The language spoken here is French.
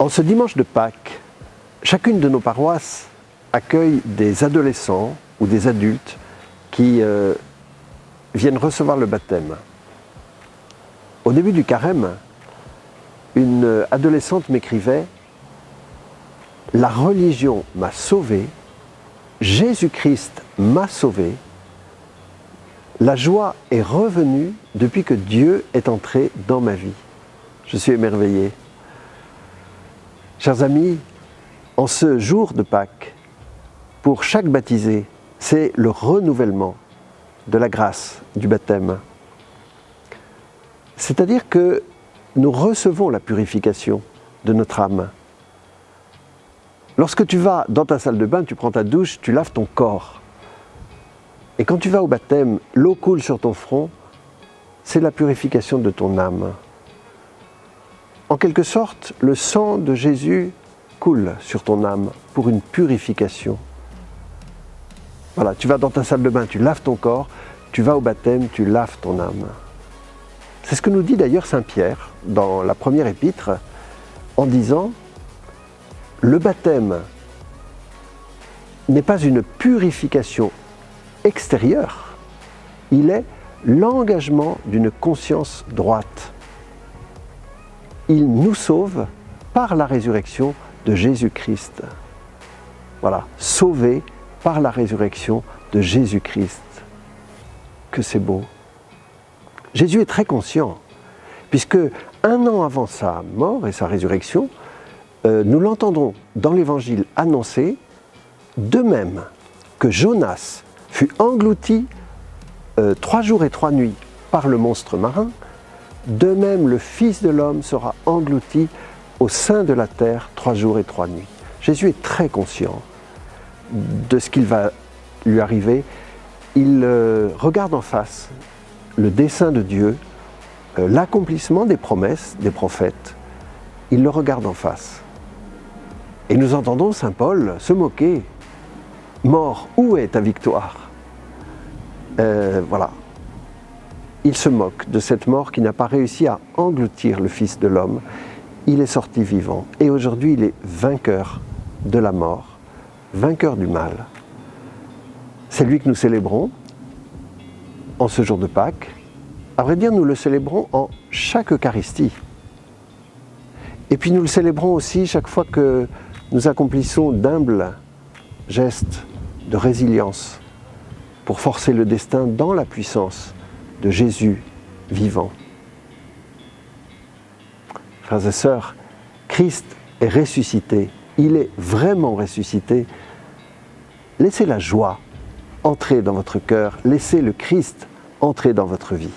En ce dimanche de Pâques, chacune de nos paroisses accueille des adolescents ou des adultes qui viennent recevoir le baptême. Au début du carême, une adolescente m'écrivait « La religion m'a sauvé, Jésus-Christ m'a sauvé, la joie est revenue depuis que Dieu est entré dans ma vie. Je suis émerveillé. » Chers amis, en ce jour de Pâques, pour chaque baptisé, c'est le renouvellement de la grâce du baptême. C'est-à-dire que nous recevons la purification de notre âme. Lorsque tu vas dans ta salle de bain, tu prends ta douche, tu laves ton corps. Et quand tu vas au baptême, l'eau coule sur ton front, c'est la purification de ton âme. En quelque sorte, le sang de Jésus coule sur ton âme pour une purification. Voilà, tu vas dans ta salle de bain, tu laves ton corps, tu vas au baptême, tu laves ton âme. C'est ce que nous dit d'ailleurs Saint Pierre dans la première épître, en disant « Le baptême n'est pas une purification extérieure, il est l'engagement d'une conscience droite. Il nous sauve par la résurrection de Jésus-Christ. » Voilà, sauvé par la résurrection de Jésus-Christ. Que c'est beau. Jésus est très conscient, puisque 1 an avant sa mort et sa résurrection, nous l'entendons dans l'Évangile annoncer, de même que Jonas fut englouti 3 jours et 3 nuits par le monstre marin, de même le Fils de l'homme sera englouti au sein de la terre 3 jours et 3 nuits. Jésus est très conscient de ce qu'il va lui arriver. Il regarde en face le dessein de Dieu, l'accomplissement des promesses des prophètes. Il le regarde en face. Et nous entendons saint Paul se moquer. « Mort, où est ta victoire ?» Voilà. Il se moque de cette mort qui n'a pas réussi à engloutir le Fils de l'homme. Il est sorti vivant. Et aujourd'hui, il est vainqueur de la mort, vainqueur du mal. C'est lui que nous célébrons en ce jour de Pâques. À vrai dire, nous le célébrons en chaque Eucharistie. Et puis nous le célébrons aussi chaque fois que nous accomplissons d'humbles gestes de résilience pour forcer le destin dans la puissance de Jésus vivant. Frères et sœurs, Christ est ressuscité. Il est vraiment ressuscité. Laissez la joie entrer dans votre cœur. Laissez le Christ entrer dans votre vie.